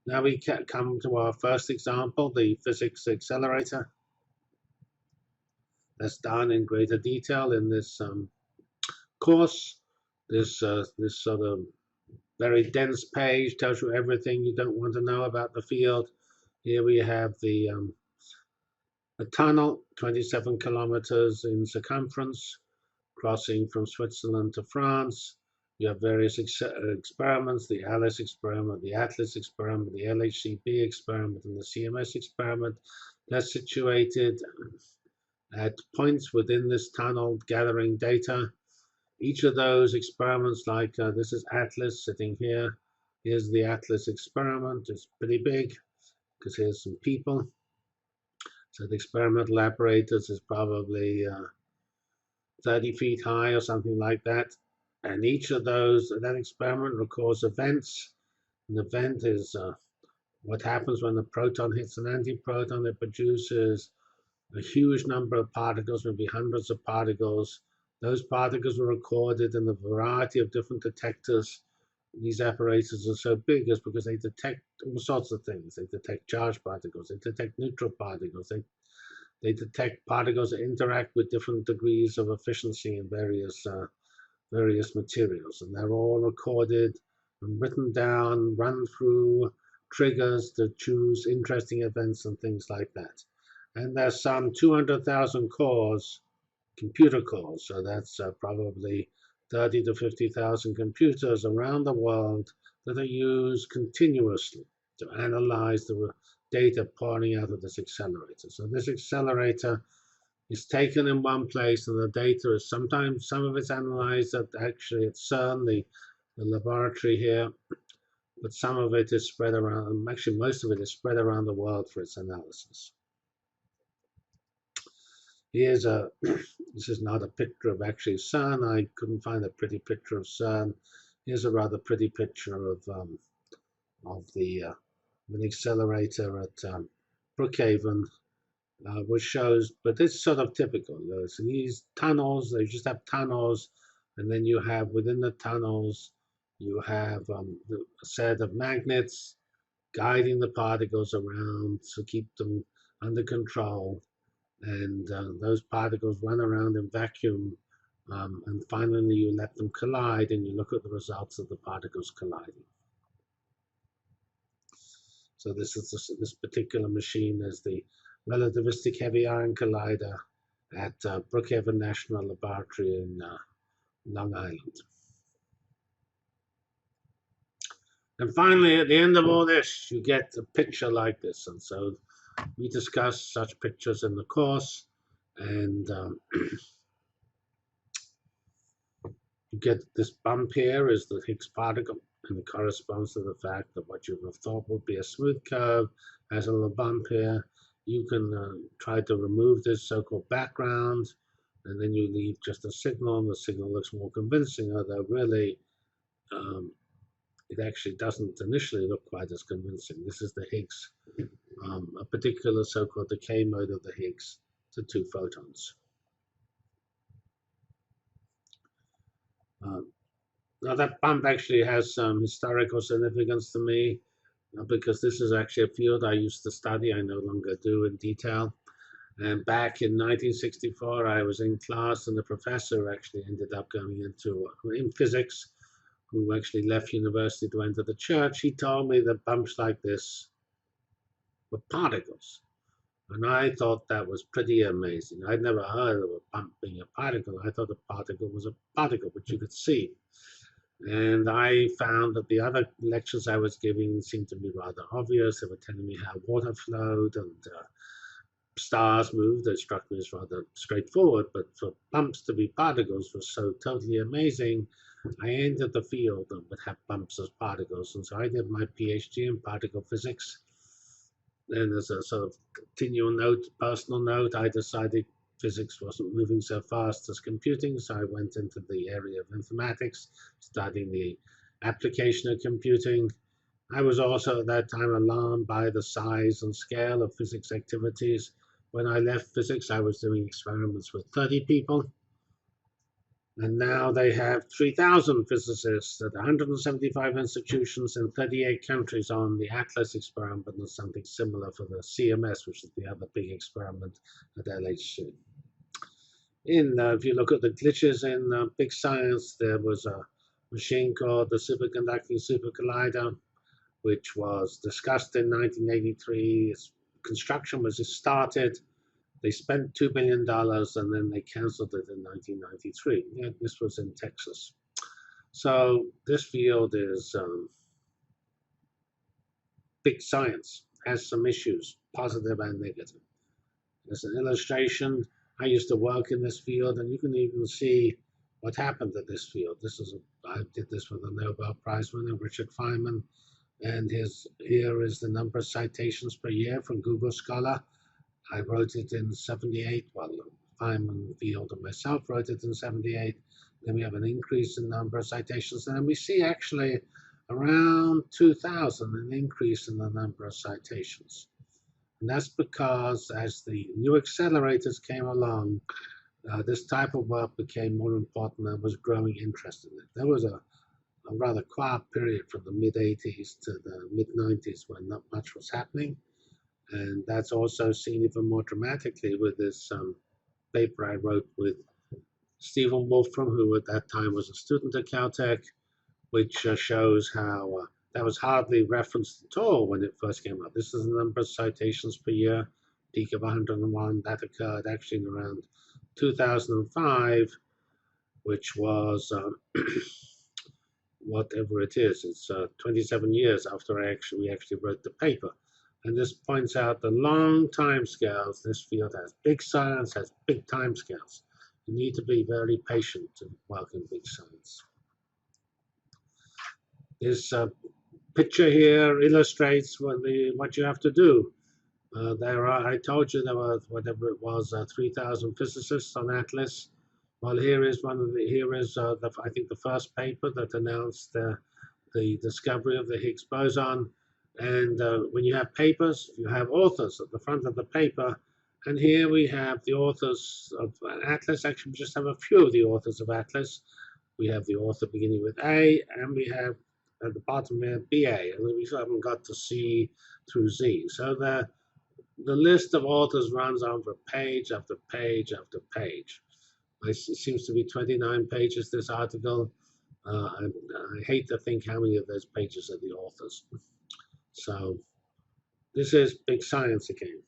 Now we come to our first example, the physics accelerator. That's done in greater detail in this course. This sort of very dense page tells you everything you don't want to know about the field. Here we have a tunnel, 27 kilometers in circumference, crossing from Switzerland to France. You have various experiments, the ALICE experiment, the ATLAS experiment, the LHCb experiment, and the CMS experiment. They're situated at points within this tunnel, gathering data. Each of those experiments, like this is ATLAS sitting here. Here's the ATLAS experiment. It's pretty big because here's some people. So the experimental apparatus is probably 30 feet high or something like that. And each of that experiment records events. An event is what happens when a proton hits an antiproton. It produces a huge number of particles, maybe hundreds of particles. Those particles are recorded in a variety of different detectors. These apparatuses are so big is because they detect all sorts of things. They detect charged particles, they detect neutral particles, they detect particles that interact with different degrees of efficiency in various materials, and they're all recorded and written down, run through triggers to choose interesting events and things like that. And there's some 200,000 cores, computer cores, so that's probably 30 to 50,000 computers around the world that are used continuously to analyze the data pouring out of this accelerator. So this accelerator is taken in one place, and the data is sometimes some of it's analyzed at actually at CERN, the laboratory here, but some of it is spread around. Actually, most of it is spread around the world for its analysis. Here's a this is not a picture of actually CERN. I couldn't find a pretty picture of CERN. Here's a rather pretty picture of an accelerator at Brookhaven, which shows, but it's sort of typical. So these tunnels, they just have tunnels, and then you have within the tunnels, you have a set of magnets guiding the particles around to keep them under control. And those particles run around in vacuum, and finally you let them collide, and you look at the results of the particles colliding. So this particular machine is the relativistic heavy ion collider at Brookhaven National Laboratory in Long Island. And finally, at the end of all this, you get a picture like this. And so we discuss such pictures in the course, and you get this bump here is the Higgs particle, and it corresponds to the fact that what you would have thought would be a smooth curve has a little bump here. You can try to remove this so-called background, and then you leave just a signal, and the signal looks more convincing, although really it actually doesn't initially look quite as convincing. This is the Higgs, a particular so-called decay mode of the Higgs to 2 photons. Now that bump actually has some historical significance to me, because this is actually a field I used to study, I no longer do in detail. And back in 1964, I was in class, and the professor actually ended up going in physics, who actually left university to enter the church. He told me that bumps like this were particles. And I thought that was pretty amazing. I'd never heard of a bump being a particle. I thought a particle was a particle, which you could see. And I found that the other lectures I was giving seemed to be rather obvious. They were telling me how water flowed and stars moved. That struck me as rather straightforward. But for bumps to be particles was so totally amazing. I entered the field that would have bumps as particles. And so I did my PhD in particle physics. And as a sort of continual note, personal note, I decided physics wasn't moving so fast as computing, so I went into the area of informatics, studying the application of computing. I was also at that time alarmed by the size and scale of physics activities. When I left physics, I was doing experiments with 30 people. And now they have 3,000 physicists at 175 institutions in 38 countries on the ATLAS experiment, and something similar for the CMS, which is the other big experiment at LHC. If you look at the glitches in big science, there was a machine called the Superconducting Super Collider, which was discussed in 1983. Its construction was started. They spent $2 billion and then they canceled it in 1993. Yeah, this was in Texas. So this field is big science, has some issues, positive and negative. As an illustration, I used to work in this field, and you can even see what happened to this field. I did this with a Nobel Prize winner, Richard Feynman, and here is the number of citations per year from Google Scholar. I wrote it in 78. Well, Feynman field and myself wrote it in 78. Then we have an increase in number of citations, and then we see actually around 2000 an increase in the number of citations. And that's because as the new accelerators came along, this type of work became more important and was growing interest in it. There was a rather quiet period from the mid-80s to the mid-90s when not much was happening. And that's also seen even more dramatically with this paper I wrote with Stephen Wolfram, who at that time was a student at Caltech, which shows how that was hardly referenced at all when it first came out. This is the number of citations per year, peak of 101. That occurred actually in around 2005, which was whatever it is. It's 27 years after we actually wrote the paper. And this points out the long time scales this field has. Big science has big time scales. You need to be very patient to work in big science. This picture here illustrates what you have to do. I told you there were, whatever it was, 3,000 physicists on ATLAS. Well, here is I think the first paper that announced the discovery of the Higgs boson. And when you have papers, you have authors at the front of the paper. And here we have the authors of ATLAS. Actually, we just have a few of the authors of ATLAS. We have the author beginning with A, and we have at the bottom we have BA, and we haven't got to C through Z. So the list of authors runs on for page after page after page. It seems to be 29 pages, this article. I hate to think how many of those pages are the authors. So this is big science again.